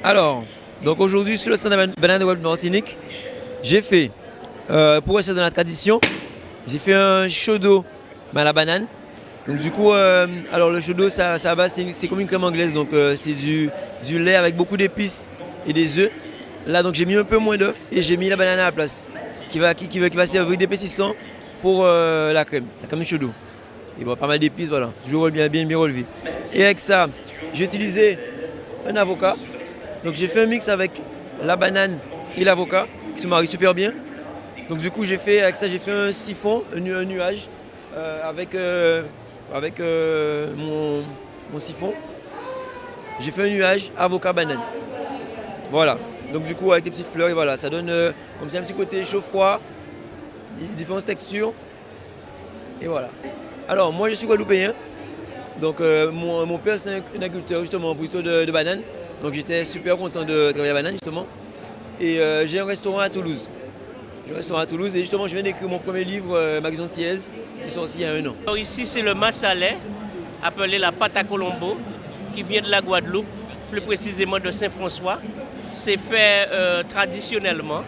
Alors, donc aujourd'hui sur le stand de banane de Guadeloupe Martinique, j'ai fait, pour rester dans la tradition, j'ai fait un chaud d'eau à la banane. Donc du coup, alors le chaud d'eau, c'est comme une crème anglaise, donc c'est du lait avec beaucoup d'épices et des œufs. Là, donc j'ai mis un peu moins d'œufs et j'ai mis la banane à la place, qui va servir d'épaississant pour la crème du chaud d'eau. Il y a pas mal d'épices, voilà, toujours bien relevé. Et avec ça, j'ai utilisé un avocat. Donc j'ai fait un mix avec la banane et l'avocat qui se marient super bien. Donc du coup avec ça j'ai fait un siphon, un nuage avec mon siphon. J'ai fait un nuage avocat banane. Voilà. Donc du coup avec des petites fleurs et voilà, ça donne comme ça un petit côté chaud-froid, différentes textures. Et voilà. Alors moi je suis guadeloupéen. Donc mon père c'est un agriculteur justement plutôt de bananes. Donc j'étais super content de travailler la banane justement. Et j'ai un restaurant à Toulouse. Et justement je viens d'écrire mon premier livre, Magasin de Sièze, qui est sorti il y a 1 an. Alors ici c'est le massalais, appelé la pâte à Colombo, qui vient de la Guadeloupe, plus précisément de Saint-François. C'est fait traditionnellement.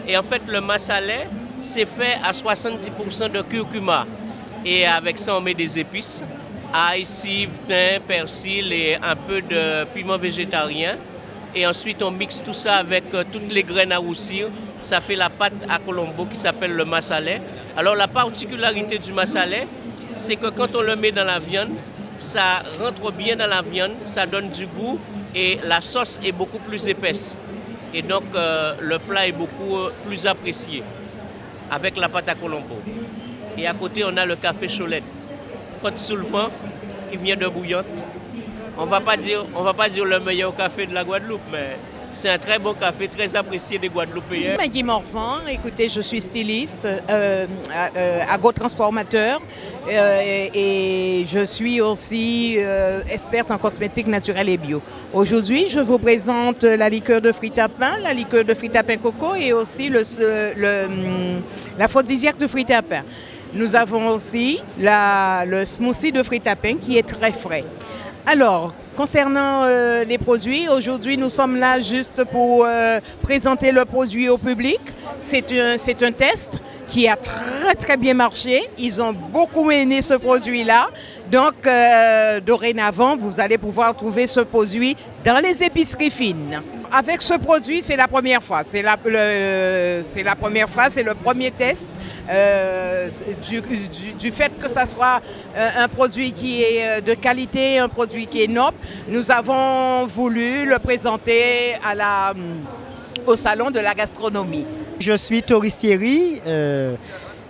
Et en fait le massalais, c'est fait à 70% de curcuma. Et avec ça on met des épices. Ail, cive, thym, persil et un peu de piment végétarien. Et ensuite, on mixe tout ça avec toutes les graines à roussir. Ça fait la pâte à Colombo qui s'appelle le massalais. Alors, la particularité du massalais, c'est que quand on le met dans la viande, ça rentre bien dans la viande, ça donne du goût et la sauce est beaucoup plus épaisse. Et donc, le plat est beaucoup plus apprécié avec la pâte à Colombo. Et à côté, on a le café Cholette. Côte sous le vent qui vient de Bouillante. On va pas dire le meilleur café de la Guadeloupe, mais c'est un très bon café, très apprécié des Guadeloupéens. Maggie Morvan, écoutez, je suis styliste, agrotransformateur et je suis aussi experte en cosmétiques naturels et bio. Aujourd'hui, je vous présente la liqueur de fruits à pain, la liqueur de fruits à pain coco et aussi l'aphrodisiaque de fruits à pain. Nous avons aussi le smoothie de fruits à pain qui est très frais. Alors, concernant les produits, aujourd'hui nous sommes là juste pour présenter le produit au public. C'est un test qui a très bien marché. Ils ont beaucoup aimé ce produit-là. Donc, dorénavant, vous allez pouvoir trouver ce produit dans les épiceries fines. Avec ce produit, c'est la première fois. C'est la première fois, c'est le premier test. Du fait que ça soit un produit qui est de qualité, un produit qui est noble, nous avons voulu le présenter au salon de la gastronomie. Je suis Tori Thierry,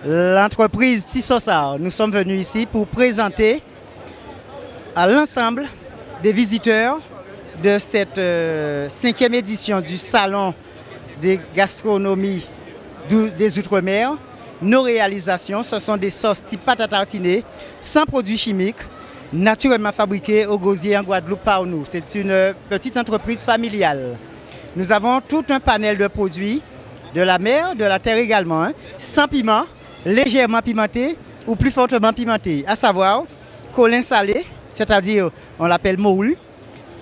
l'entreprise Tissosar. Nous sommes venus ici pour présenter à l'ensemble des visiteurs de cette 5e édition du salon des gastronomies des Outre-mer. Nos réalisations, ce sont des sauces type pâte à tartiner, sans produits chimiques, naturellement fabriquées au gosier en Guadeloupe par nous. C'est une petite entreprise familiale. Nous avons tout un panel de produits de la mer, de la terre également, sans piment, légèrement pimenté ou plus fortement pimenté, à savoir colin salé, c'est-à-dire on l'appelle moulu,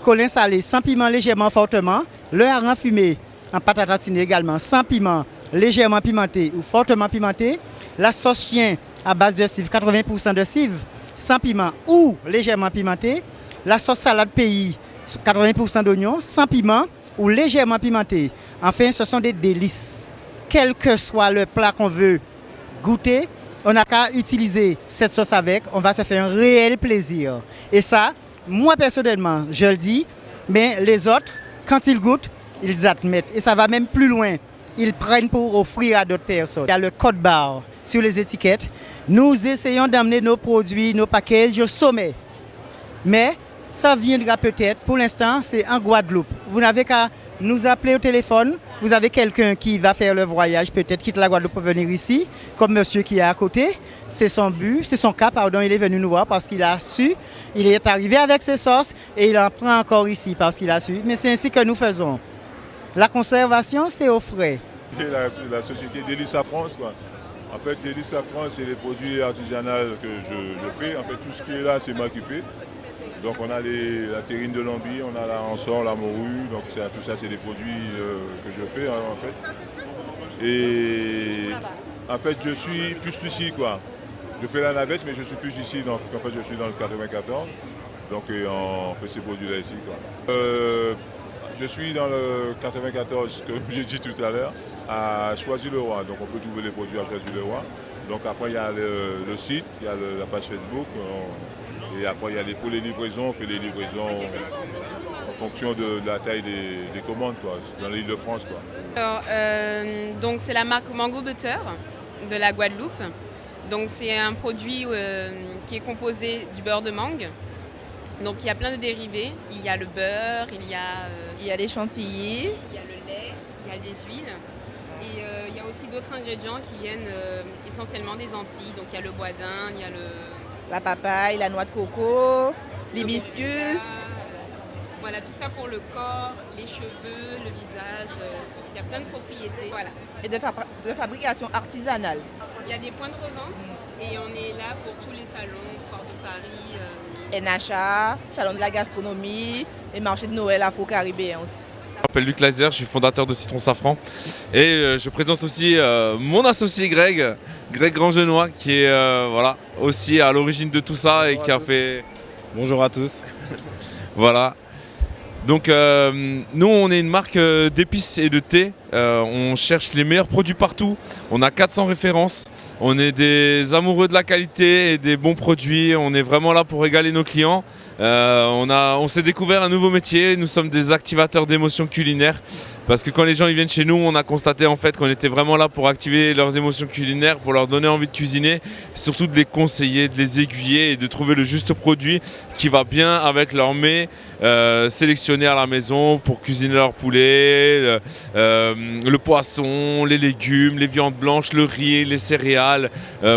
colin salé sans piment légèrement fortement, le hareng fumé en pâte à tartiner également sans piment, légèrement pimenté ou fortement pimenté, la sauce chien à base de cive, 80% de cive, sans piment ou légèrement pimenté, la sauce salade pays, 80% d'oignons, sans piment ou légèrement pimenté. Enfin, ce sont des délices. Quel que soit le plat qu'on veut goûter, on n'a qu'à utiliser cette sauce avec, on va se faire un réel plaisir. Et ça, moi personnellement, je le dis, mais les autres, quand ils goûtent, ils admettent. Et ça va même plus loin. Ils prennent pour offrir à d'autres personnes. Il y a le code barre sur les étiquettes. Nous essayons d'amener nos produits, nos packages au sommet. Mais ça viendra peut-être. Pour l'instant, c'est en Guadeloupe. Vous n'avez qu'à nous appeler au téléphone. Vous avez quelqu'un qui va faire le voyage, peut-être quitte la Guadeloupe pour venir ici, comme monsieur qui est à côté. C'est son but, c'est son cas, pardon, il est venu nous voir parce qu'il a su. Il est arrivé avec ses sauces et il en prend encore ici parce qu'il a su. Mais c'est ainsi que nous faisons. La conservation, c'est au frais. La société Délices à France, quoi. En fait, Délices à France, c'est les produits artisanaux que je fais. En fait, tout ce qui est là, c'est moi qui fais. Donc on a la terrine de Lambie, on a la rançon, la morue, donc tout ça c'est des produits que je fais en fait. Et en fait je suis plus ici quoi. Je fais la navette mais je suis plus ici, donc en fait je suis dans le 94. Donc on fait ces produits-là ici quoi. Je suis dans le 94, comme j'ai dit tout à l'heure, à Choisy-le-Roi. Donc on peut trouver les produits à Choisy-le-Roi. Donc après il y a le site, il y a la page Facebook. Et après il y a pour les livraisons, on fait les livraisons en fonction de la taille des commandes quoi, dans l'île de France quoi. Alors, donc c'est la marque Mango Butter de la Guadeloupe. Donc c'est un produit qui est composé du beurre de mangue. Donc il y a plein de dérivés. Il y a le beurre, il y a des chantilly, il y a le lait, il y a des huiles. Et il y a aussi d'autres ingrédients qui viennent essentiellement des Antilles. Donc il y a le bois d'Inde, il y a la papaye, la noix de coco, l'hibiscus. Voilà, tout ça pour le corps, les cheveux, le visage. Il y a plein de propriétés. Voilà. Et de fabrication artisanale. Il y a des points de revente et on est là pour tous les salons, Fort de Paris. NHA, Salon de la gastronomie et marché de Noël afro-caribéen aussi. Je m'appelle Luc Lazer, je suis fondateur de Citron Safran et je présente aussi mon associé Greg Grandgenois qui est voilà, aussi à l'origine de tout ça et qui a fait... Bonjour à tous. Voilà. Donc nous on est une marque d'épices et de thé, on cherche les meilleurs produits partout, on a 400 références, on est des amoureux de la qualité et des bons produits, on est vraiment là pour régaler nos clients. On s'est découvert un nouveau métier, nous sommes des activateurs d'émotions culinaires parce que quand les gens ils viennent chez nous, on a constaté en fait qu'on était vraiment là pour activer leurs émotions culinaires, pour leur donner envie de cuisiner, surtout de les conseiller, de les aiguiller et de trouver le juste produit qui va bien avec leur mets sélectionnés à la maison pour cuisiner leur poulet, le poisson, les légumes, les viandes blanches, le riz, les céréales,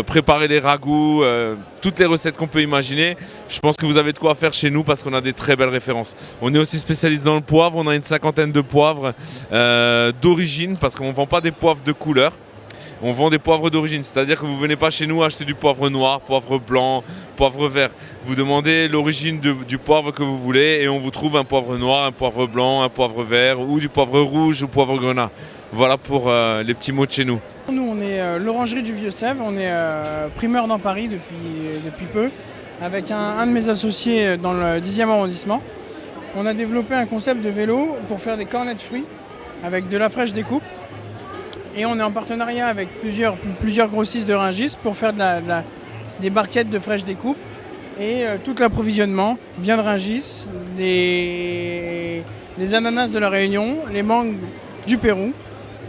préparer les ragoûts, toutes les recettes qu'on peut imaginer. Je pense que vous avez de quoi faire chez nous parce qu'on a des très belles références. On est aussi spécialiste dans le poivre, on a une 50aine de poivres d'origine parce qu'on ne vend pas des poivres de couleur. On vend des poivres d'origine, c'est-à-dire que vous ne venez pas chez nous acheter du poivre noir, poivre blanc, poivre vert. Vous demandez l'origine du poivre que vous voulez et on vous trouve un poivre noir, un poivre blanc, un poivre vert ou du poivre rouge ou poivre grenat. Voilà pour les petits mots de chez nous. Nous on est l'Orangerie du Vieux-Sèvre, on est primeur dans Paris depuis peu avec un de mes associés dans le 10e arrondissement. On a développé un concept de vélo pour faire des cornets de fruits avec de la fraîche découpe. Et on est en partenariat avec plusieurs grossistes de Rungis pour faire des barquettes de fraîche découpe. Et tout l'approvisionnement vient de Rungis, des ananas de la Réunion, les mangues du Pérou.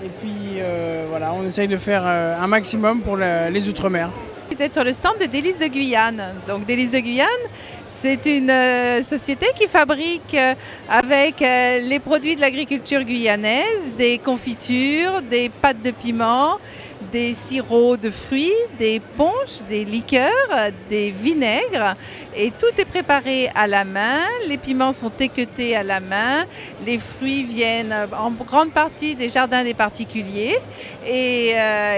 Et puis voilà, on essaye de faire un maximum pour les Outre-mer. Vous êtes sur le stand de Délices de Guyane. Donc Délices de Guyane, c'est une société qui fabrique avec les produits de l'agriculture guyanaise des confitures, des pâtes de piment, des sirops de fruits, des punchs, des liqueurs, des vinaigres. Et tout est préparé à la main, les piments sont équeutés à la main, les fruits viennent en grande partie des jardins des particuliers. Et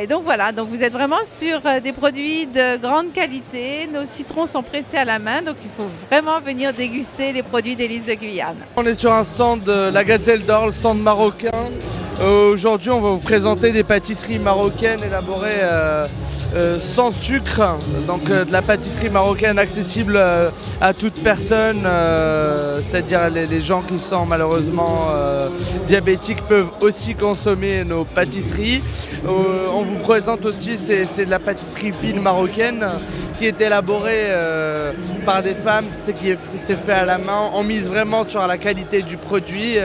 donc voilà, donc vous êtes vraiment sur des produits de grande qualité. Nos citrons sont pressés à la main, donc il faut vraiment venir déguster les produits Délices de Guyane. On est sur un stand de la Gazelle d'Or, le stand marocain. Aujourd'hui, on va vous présenter des pâtisseries marocaines élaborées sans sucre, donc de la pâtisserie marocaine accessible à toute personne, c'est-à-dire les gens qui sont malheureusement diabétiques peuvent aussi consommer nos pâtisseries. On vous présente aussi, c'est de la pâtisserie fine marocaine qui est élaborée par des femmes, c'est fait à la main. On mise vraiment sur la qualité du produit.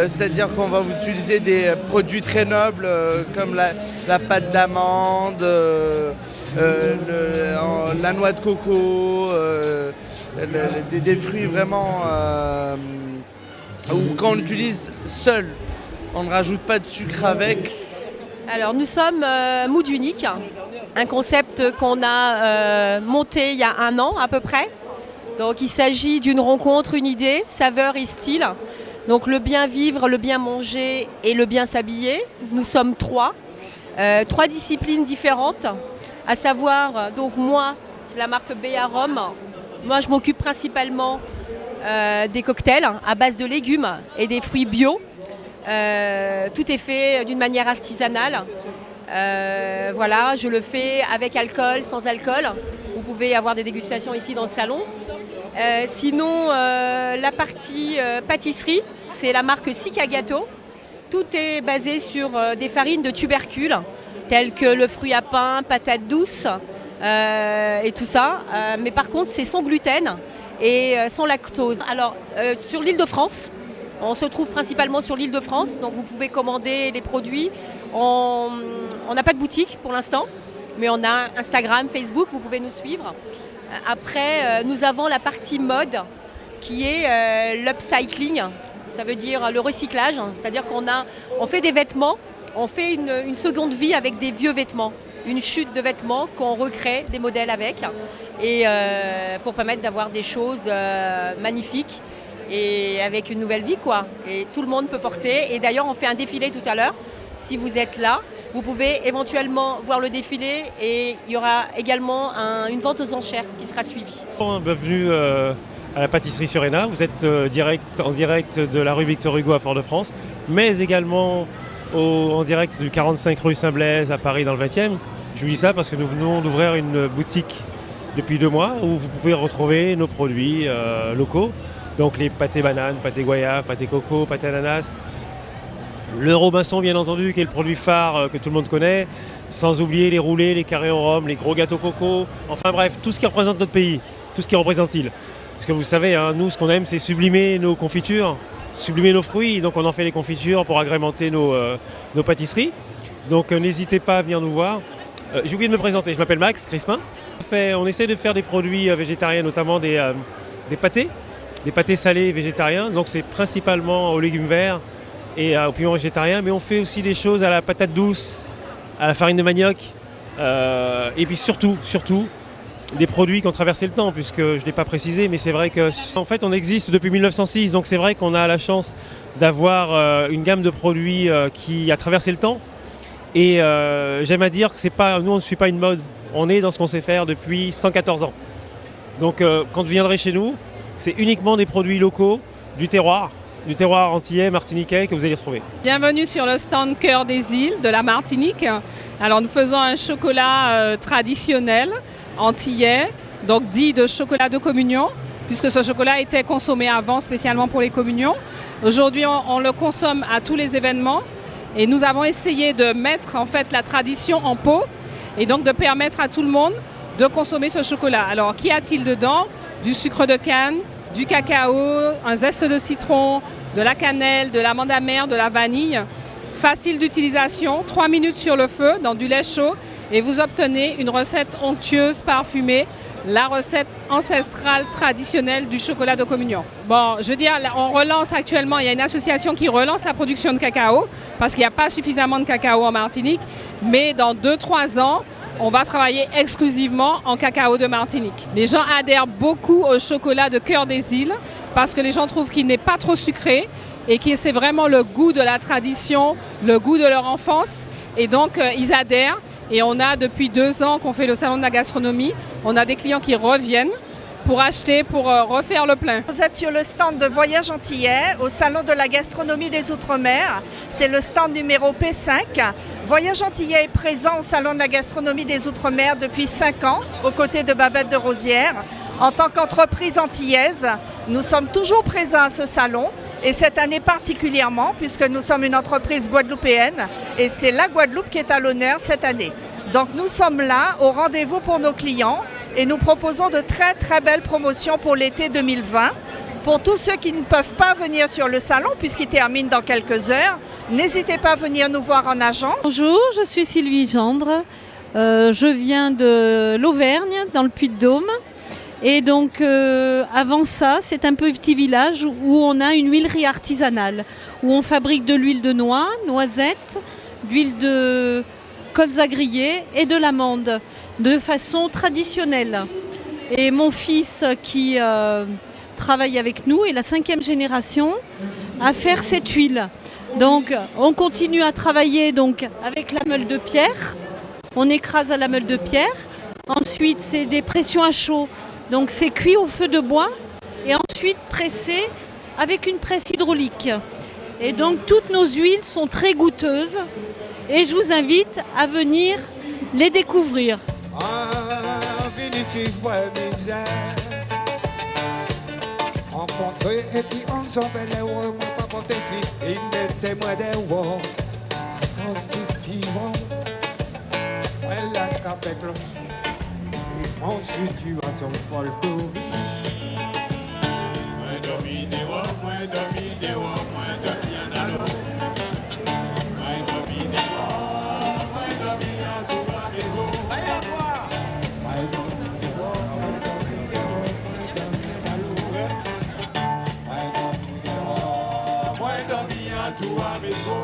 C'est-à-dire qu'on va vous utiliser des produits très nobles comme la pâte d'amande, la noix de coco, des fruits vraiment quand on l'utilise seul, on ne rajoute pas de sucre avec. Alors nous sommes Mood Unique, un concept qu'on a monté il y a 1 an à peu près. Donc il s'agit d'une rencontre, une idée, saveur et style. Donc le bien vivre, le bien manger et le bien s'habiller. Nous sommes 3 disciplines différentes, à savoir donc moi, c'est la marque Béa Rome, Moi, je m'occupe principalement des cocktails à base de légumes et des fruits bio. Tout est fait d'une manière artisanale. Voilà, je le fais avec alcool, sans alcool. Vous pouvez avoir des dégustations ici dans le salon. Sinon, la partie pâtisserie, c'est la marque Sika Gâteau. Tout est basé sur des farines de tubercules, telles que le fruit à pain, patates douces et tout ça. Mais par contre, c'est sans gluten et sans lactose. Alors, sur l'île de France, on se trouve principalement sur l'île de France, donc vous pouvez commander les produits. On n'a pas de boutique pour l'instant, mais on a Instagram, Facebook, vous pouvez nous suivre. Après, nous avons la partie mode qui est l'upcycling, ça veut dire le recyclage, c'est-à-dire qu'on fait des vêtements, on fait une seconde vie avec des vieux vêtements, une chute de vêtements qu'on recrée des modèles avec, et pour permettre d'avoir des choses magnifiques et avec une nouvelle vie, quoi. Et tout le monde peut porter, et d'ailleurs on fait un défilé tout à l'heure, si vous êtes là. Vous pouvez éventuellement voir le défilé et il y aura également une vente aux enchères qui sera suivie. Bienvenue à la pâtisserie Surena. Vous êtes en direct de la rue Victor Hugo à Fort-de-France, mais également en direct du 45 rue Saint-Blaise à Paris dans le 20e. Je vous dis ça parce que nous venons d'ouvrir une boutique depuis 2 mois où vous pouvez retrouver nos produits locaux. Donc les pâtés bananes, pâtés goyave, pâtés coco, pâtés ananas. Le Robinson, bien entendu, qui est le produit phare que tout le monde connaît, sans oublier les roulés, les carrés au rhum, les gros gâteaux coco, enfin bref, tout ce qui représente notre pays, tout ce qui représente l'île. Parce que vous savez, hein, nous, ce qu'on aime, c'est sublimer nos confitures, sublimer nos fruits, donc on en fait les confitures pour agrémenter nos pâtisseries. Donc n'hésitez pas à venir nous voir. J'ai oublié de me présenter, je m'appelle Max Crispin. On essaie de faire des produits végétariens, notamment des pâtés salés végétariens, donc c'est principalement aux légumes verts et aux piments végétariens, mais on fait aussi des choses à la patate douce, à la farine de manioc, et puis surtout, des produits qui ont traversé le temps, puisque je ne l'ai pas précisé, mais c'est vrai qu'en fait on existe depuis 1906, donc c'est vrai qu'on a la chance d'avoir une gamme de produits qui a traversé le temps, et j'aime à dire que nous on ne suit pas une mode, on est dans ce qu'on sait faire depuis 114 ans. Donc quand vous viendrez chez nous, c'est uniquement des produits locaux, du terroir antillais, martiniquais que vous allez trouver. Bienvenue sur le stand Cœur des îles de la Martinique. Alors nous faisons un chocolat traditionnel antillais, donc dit de chocolat de communion, puisque ce chocolat était consommé avant spécialement pour les communions. Aujourd'hui on le consomme à tous les événements et nous avons essayé de mettre en fait la tradition en pot et donc de permettre à tout le monde de consommer ce chocolat. Alors qu'y a-t-il dedans? Du sucre de canne, du cacao, un zeste de citron, de la cannelle, de l'amande amère, de la vanille. Facile d'utilisation, 3 minutes sur le feu dans du lait chaud et vous obtenez une recette onctueuse, parfumée, la recette ancestrale traditionnelle du chocolat de communion. Bon, je veux dire, on relance actuellement, il y a une association qui relance la production de cacao parce qu'il n'y a pas suffisamment de cacao en Martinique, mais dans 2-3 ans, on va travailler exclusivement en cacao de Martinique. Les gens adhèrent beaucoup au chocolat de Cœur des îles parce que les gens trouvent qu'il n'est pas trop sucré et que c'est vraiment le goût de la tradition, le goût de leur enfance. Et donc, ils adhèrent. Et on a depuis 2 ans qu'on fait le salon de la gastronomie, on a des clients qui reviennent pour acheter, pour refaire le plein. Vous êtes sur le stand de Voyage Antillais au salon de la gastronomie des Outre-mer. C'est le stand numéro P5. Voyage Antillais est présent au salon de la gastronomie des Outre-mer depuis 5 ans, aux côtés de Babette de Rosière. En tant qu'entreprise antillaise, nous sommes toujours présents à ce salon. Et cette année particulièrement, puisque nous sommes une entreprise guadeloupéenne, et c'est la Guadeloupe qui est à l'honneur cette année. Donc nous sommes là, au rendez-vous pour nos clients, et nous proposons de très très belles promotions pour l'été 2020. Pour tous ceux qui ne peuvent pas venir sur le salon, puisqu'il termine dans quelques heures, n'hésitez pas à venir nous voir en agence. Bonjour, je suis Sylvie Gendre, je viens de l'Auvergne, dans le Puy-de-Dôme. Et donc avant ça, c'est un petit village où on a une huilerie artisanale, où on fabrique de l'huile de noix, noisettes, d'huile de colza grillée et de l'amande, de façon traditionnelle. Et mon fils qui travaille avec nous est la 5e génération à faire cette huile. Donc on continue à travailler donc, avec la meule de pierre, on écrase à la meule de pierre. Ensuite c'est des pressions à chaud Donc c'est cuit au feu de bois et ensuite pressé avec une presse hydraulique. Et donc toutes nos huiles sont très goûteuses et je vous invite à venir les découvrir. Rencontrer et puis ensemble les rois, moi pas pour t'écrire, il était moi des rois. Effectivement, elle a capé cloche, et en situation folklorique. Moins dormi des rois, moins dormi des rois, moins dormi en allo. Moins dormi des rois, moins dormi en tout la maison. Allez à toi! Moins dormi des rois, moins dormi des rois, moins dormi en allo. Moins dormi des rois, moins dormi en tout la maison.